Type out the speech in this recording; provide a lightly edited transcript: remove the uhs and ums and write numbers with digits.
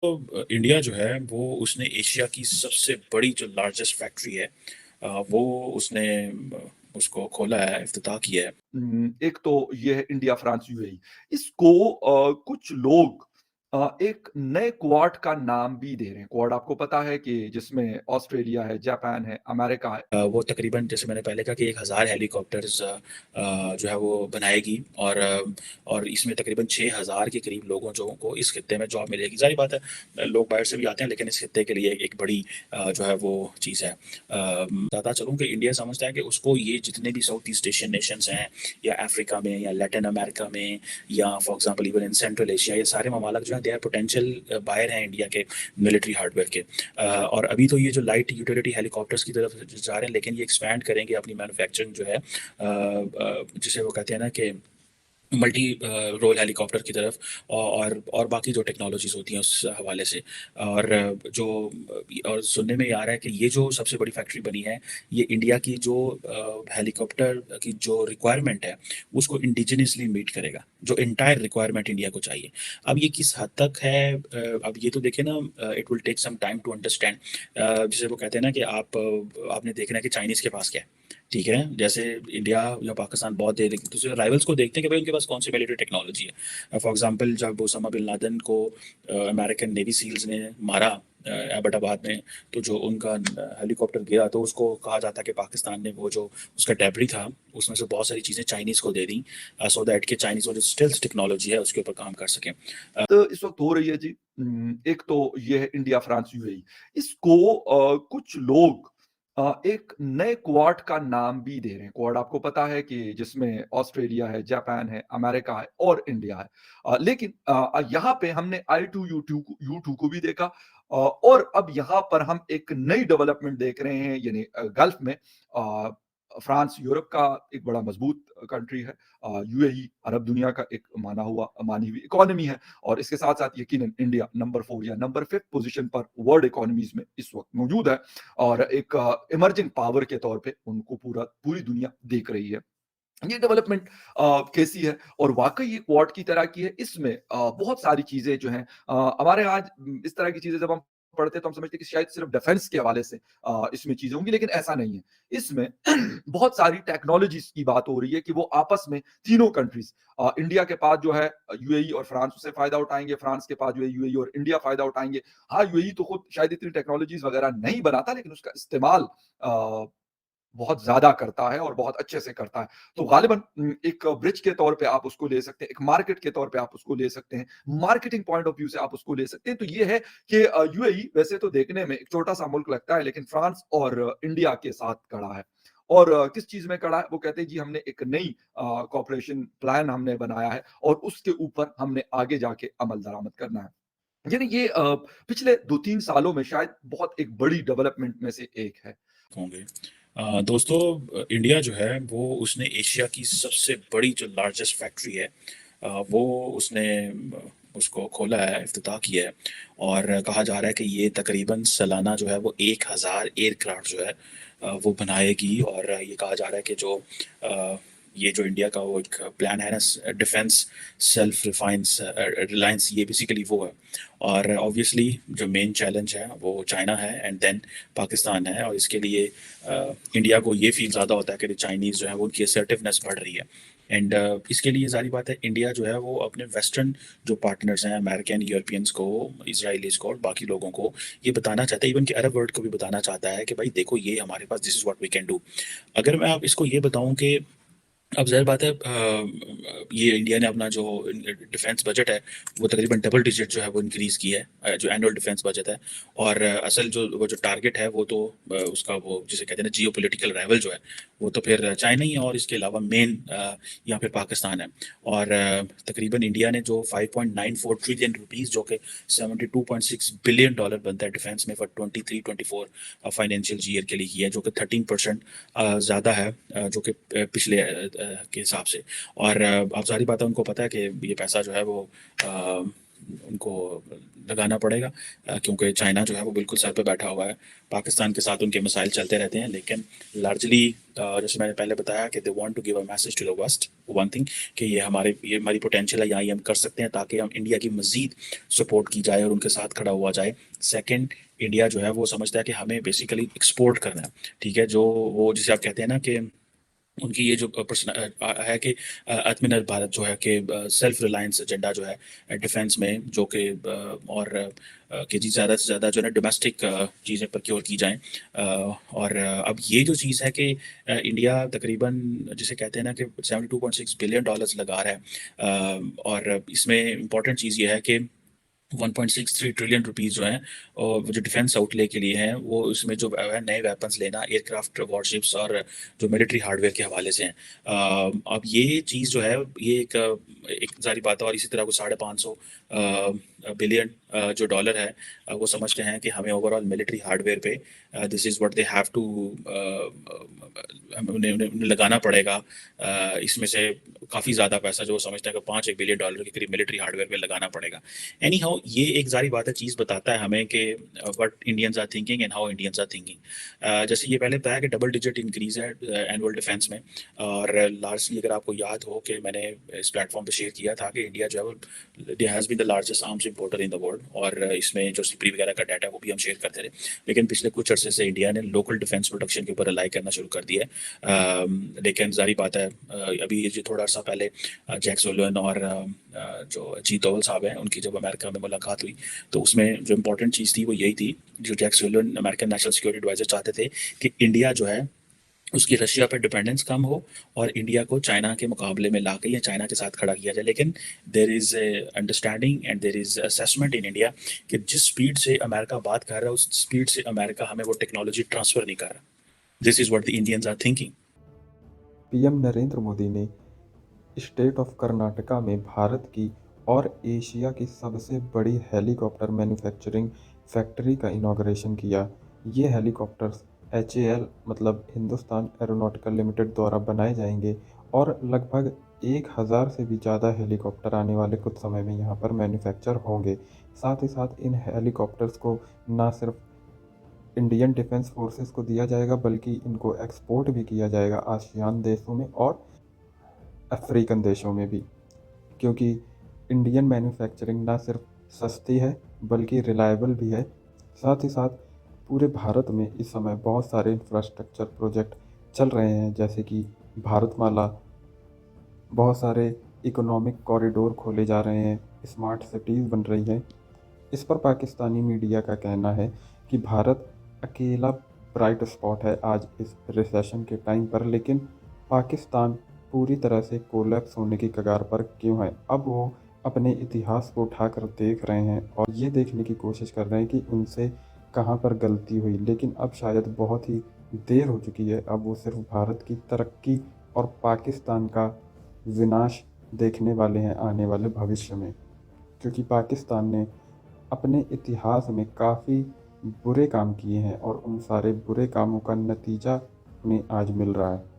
India जो है वो उसने एशिया की सबसे बड़ी जो लार्जेस्ट फैक्ट्री है वो उसने उसको खोला है, इफ्तिताह किया है। एक तो ये है इंडिया फ्रांस यूएई। इसको कुछ लोग एक नए क्वाड का नाम भी दे रहे हैं। क्वाड आपको पता है कि जिसमें ऑस्ट्रेलिया है, जापान है, अमेरिका है। वो तकरीबन जैसे मैंने पहले कहा कि 1000 हेलीकॉप्टर्स जो है वो बनाएगी और इसमें तकरीबन 6000 के करीब लोगों जो को इस खित्ते में जॉब मिलेगी। ज़ाहिर बात है लोग बाहर से भी आते हैं लेकिन इस खित्ते के लिए एक बड़ी जो है वो चीज़ है। बताता चलूँ कि इंडिया समझता है कि उसको ये जितने भी साउथ ईस्ट एशियन नेशंस हैं या अफ्रीका में या लैटिन अमेरिका में या for example even in central Asia, ये सारे ममालिक जो हैं दे आर पोटेंशियल बायर हैं इंडिया के मिलिट्री हार्डवेयर के। और अभी तो ये जो लाइट यूटिलिटी हेलीकॉप्टर्स की तरफ जा रहे हैं लेकिन ये एक्सपैंड करेंगे अपनी मैन्युफैक्चरिंग जो है जिसे वो कहते हैं ना कि मल्टी रोल हेलीकॉप्टर की तरफ और बाकी जो टेक्नोलॉजीज होती हैं उस हवाले से। और जो और सुनने में ये आ रहा है कि ये जो सबसे बड़ी फैक्ट्री बनी है ये इंडिया की जो हेलीकॉप्टर की जो रिक्वायरमेंट है उसको इंडिजिनियसली मीट करेगा, जो इंटायर रिक्वायरमेंट इंडिया को चाहिए। अब ये किस हद तक है अब ये तो देखे ना, it will take some time to understand. जिसे वो कहते हैं ना कि आपने देखना है कि चाइनीज़ के पास क्या है। ठीक है, जैसे इंडिया या पाकिस्तान बहुत देर दूसरे राइवल्स को देखते हैं कि भाई उनके पास कौन सी मिलिट्री टेक्नोलॉजी है। फॉर एग्जांपल जब ओसामा बिन लादेन को अमेरिकन नेवी सील्स ने मारा एबटाबाद में, तो जो उनका हेलीकॉप्टर गिरा तो उसको कहा जाता है कि पाकिस्तान ने वो जो उसका डेब्री था उसमें से बहुत सारी चीज़ें चाइनीज़ को दे दी सो दैट कि चाइनीज़ वो जो स्टेल्थ टेक्नोलॉजी है उसके ऊपर काम कर सकें। तो इस वक़्त हो रही है जी। एक तो ये है इंडिया फ्रांस यूएई। इसको कुछ लोग एक नए क्वाड का नाम भी दे रहे हैं। क्वाड आपको पता है कि जिसमें ऑस्ट्रेलिया है, जापान है, अमेरिका है और इंडिया है। लेकिन यहाँ पे हमने आई टू यू टू को भी देखा। और अब यहाँ पर हम एक नई डेवलपमेंट देख रहे हैं, यानी गल्फ में फ्रांस यूरोप का एक बड़ा मजबूत कंट्री है। यूएई अरब दुनिया का एक मानी हुई इकोनॉमी है। और इसके साथ-साथ यकीनन इंडिया नंबर 4 या नंबर 5th पोज़ीशन पर वर्ल्ड इकोनॉमीज़ में इस वक़्त मौजूद है। और एक इमर्जिंग पावर के तौर पे उनको पूरी दुनिया देख रही है। ये डेवलपमेंट कैसी है और वाक़ई ये क्वाड की तरह की है। इसमें बहुत सारी चीज़ें जो हैं, हमारे आज इस तरह की चीज़ें जब हम पढ़ते हैं तो हम समझते हैं कि शायद सिर्फ़ डिफेंस के हवाले से इसमें चीज़ें होंगी, लेकिन ऐसा नहीं है। इसमें बहुत सारी टेक्नोलॉजीज़ की बात हो रही है कि वो आपस में तीनों कंट्रीज़, इंडिया के पास जो है यूएई और फ्रांस उससे फ़ायदा उठाएँगे, फ्रांस के पास जो है यूएई और इंडिया फ़ायदा उठाएँगे। हाँ, यूएई तो खुद शायद इतनी टेक्नोलॉजीज़ वग़ैरह नहीं बनाता, लेकिन उसका इस्तेमाल अ, बहुत ज़्यादा करता है और बहुत अच्छे से करता है। तो गालिबन एक ब्रिज के तौर पे आप उसको ले सकते हैं, एक मार्केट के तौर पे आप उसको ले सकते हैं, मार्केटिंग पॉइंट ऑफ व्यू से आप उसको ले सकते हैं। तो ये है कि यूएई वैसे तो देखने में एक छोटा-सा मुल्क लगता है, लेकिन फ्रांस और इंडिया के साथ खड़ा है। और किस चीज़ में खड़ा है? वो कहते हैं जी हमने एक नई कोऑपरेशन प्लान हमने बनाया है और उसके ऊपर हमने आगे जाके अमल दरामद करना है। यानी ये पिछले 2-3 सालों में शायद बहुत एक बड़ी डेवलपमेंट में से एक है। होंगे। दोस्तों, इंडिया जो है वो उसने एशिया की सबसे बड़ी जो लार्जेस्ट फैक्ट्री है वो उसने उसको खोला है, इफ्तिताह किया है। और कहा जा रहा है कि ये तकरीबन सालाना जो है वो 1000 एयरक्राफ्ट जो है वो बनाएगी। और ये कहा जा रहा है कि जो ये जो इंडिया का वो एक प्लान है ना, डिफेंस सेल्फ रिफाइंस रिलायंस, ये बेसिकली वो है। और ऑब्वियसली जो मेन चैलेंज है वो चाइना है एंड देन पाकिस्तान है। और इसके लिए इंडिया को ये फील ज़्यादा होता है कि चाइनीज़ जो है वो उनकी असर्टिवनेस बढ़ रही है। एंड इसके लिए सारी बात है इंडिया जो है वो अपने वेस्टर्न जो पार्टनर्स हैं, अमेरिकन, यूरोपियंस को, इसराइलीज़ को और बाकी लोगों को ये बताना चाहता है, इवन कि अरब वर्ल्ड को भी बताना चाहता है कि भाई देखो ये हमारे पास this is what we can do. अगर मैं आप इसको ये बताऊं कि अब ज़ाहिर बात है ये इंडिया ने अपना जो डिफेंस बजट है वो तकरीबन डबल डिजिट जो है वो इंक्रीज़ की है, जो एनुअल डिफेंस बजट है। और असल जो वो जो टारगेट है वो तो उसका वो जिसे कहते हैं ना जियो पोलिटिकल राइवल जो है वो तो फिर चाइना ही है और इसके अलावा मेन या फिर पाकिस्तान है। और तकरीबन इंडिया ने जो 5.94 ट्रिलियन रुपीज़ जो कि 72.6 बिलियन डॉलर बनता है डिफेंस में फॉर 23-24 फाइनेंशियल ईयर के लिए किया है, जो कि 13% ज़्यादा है जो कि पिछले के हिसाब से। और अब सारी बात है उनको पता है कि ये पैसा जो है वो उनको लगाना पड़ेगा, क्योंकि चाइना जो है वो बिल्कुल सर पे बैठा हुआ है। पाकिस्तान के साथ उनके मसाइल चलते रहते हैं, लेकिन लार्जली जैसे मैंने पहले बताया कि they want to give a message to the West one thing, कि ये हमारी पोटेंशियल है, यहाँ ये हम कर सकते हैं, ताकि हम इंडिया की मजीद सपोर्ट की जाए और उनके साथ खड़ा हुआ जाए। सेकंड, इंडिया जो है वो समझता है कि हमें बेसिकली एक्सपोर्ट करना है, ठीक है, जो वो जिसे आप कहते हैं ना कि उनकी ये जो है कि आत्मनिर्भर भारत जो है कि सेल्फ रिलायंस एजेंडा जो है डिफेंस में, जो कि और कि जी ज़्यादा से ज़्यादा जो है ना डोमेस्टिक चीज़ें प्रोक्योर की जाएं। और अब ये जो चीज़ है कि इंडिया तकरीबन जिसे कहते हैं ना कि $72.6 बिलियन लगा रहा है, और इसमें इम्पोर्टेंट चीज़ ये है कि 1.63 ट्रिलियन रुपीस जो हैं, और वो जो डिफेंस आउटले के लिए हैं, वो इसमें जो है नए वेपन्स लेना, एयरक्राफ्ट, वॉरशिप्स और जो मिलिट्री हार्डवेयर के हवाले से हैं। अब ये चीज़ जो है ये एक जारी बात है, और इसी तरह वो 550 बिलियन जो डॉलर है, वो समझते हैं कि हमें ओवरऑल मिलिट्री हार्डवेयर पे this is what they have to उन्हें उन्हें लगाना पड़ेगा। इसमें से काफ़ी ज़्यादा पैसा जो वो समझते हैं कि $5 बिलियन के करीब मिलिट्री हार्डवेयर पे लगाना पड़ेगा। एनी हाउ ये एक जारी बात है, चीज़ बताता है हमें कि what Indians are thinking and how Indians are thinking. जैसे ये पहले बताया कि डबल डिजिट इंक्रीज है एनुअल डिफेंस में, और लार्जली अगर आपको याद हो कि मैंने इस प्लेटफॉर्म पे शेयर किया था कि इंडिया जो है वो India has been the largest arms importer in the world, और इसमें जो सिपरी वगैरह का डाटा है वो भी हम शेयर करते रहे। लेकिन पिछले कुछ अरसे से इंडिया ने लोकल डिफेंस प्रोडक्शन के ऊपर रिलाई करना शुरू कर दिया है। लेकिन जारी बात है, अभी ये जो थोड़ा सा पहले जैक सोलन और जो अजीत डोवल साहब हैं, उनकी जब अमेरिका में मुलाकात हुई, तो उसमें जो इम्पोर्टेंट चीज़ थी वो यही थी, जो Jake Sullivan American National Security Adviser चाहते थे कि इंडिया जो है उसकी रशिया पर डिपेंडेंस कम हो, और इंडिया को चाइना के मुकाबले में ला के या चाइना के साथ खड़ा किया जाए। लेकिन there is understanding and there is assessment in India कि जिस स्पीड से अमेरिका बात कर रहा है, उस स्पीड से अमेरिका हमें वो टेक्नोलॉजी ट्रांसफ़र नहीं कर रहा। This is what the Indians are thinking. PM Narendra Modi ने स्टेट ऑफ कर्नाटका में भारत की और एशिया की सबसे बड़ी हेलीकॉप्टर मैन्युफैक्चरिंग फैक्ट्री का इनॉग्रेशन किया। ये हेलीकॉप्टर्स एचएएल मतलब हिंदुस्तान एरोनॉटिकल लिमिटेड द्वारा बनाए जाएंगे और लगभग 1000 से भी ज़्यादा हेलीकॉप्टर आने वाले कुछ समय में यहाँ पर मैन्युफैक्चर होंगे। साथ ही साथ इन हेलीकॉप्टर्स को ना सिर्फ इंडियन डिफेंस फोर्सेस को दिया जाएगा बल्कि इनको एक्सपोर्ट भी किया जाएगा आसियान देशों में और अफ्रीकन देशों में भी, क्योंकि इंडियन मैन्युफैक्चरिंग ना सिर्फ सस्ती है बल्कि रिलायबल भी है। साथ ही साथ पूरे भारत में इस समय बहुत सारे इंफ्रास्ट्रक्चर प्रोजेक्ट चल रहे हैं, जैसे कि भारतमाला, बहुत सारे इकोनॉमिक कॉरिडोर खोले जा रहे हैं, स्मार्ट सिटीज़ बन रही हैं। इस पर पाकिस्तानी मीडिया का कहना है कि भारत अकेला ब्राइट स्पॉट है आज इस रिसेशन के टाइम पर, लेकिन पाकिस्तान पूरी तरह से कोलैप्स होने की कगार पर क्यों है। अब वो अपने इतिहास को उठाकर देख रहे हैं और ये देखने की कोशिश कर रहे हैं कि उनसे कहाँ पर गलती हुई, लेकिन अब शायद बहुत ही देर हो चुकी है। अब वो सिर्फ भारत की तरक्की और पाकिस्तान का विनाश देखने वाले हैं आने वाले भविष्य में, क्योंकि पाकिस्तान ने अपने इतिहास में काफ़ी बुरे काम किए हैं और उन सारे बुरे कामों का नतीजा उन्हें आज मिल रहा है।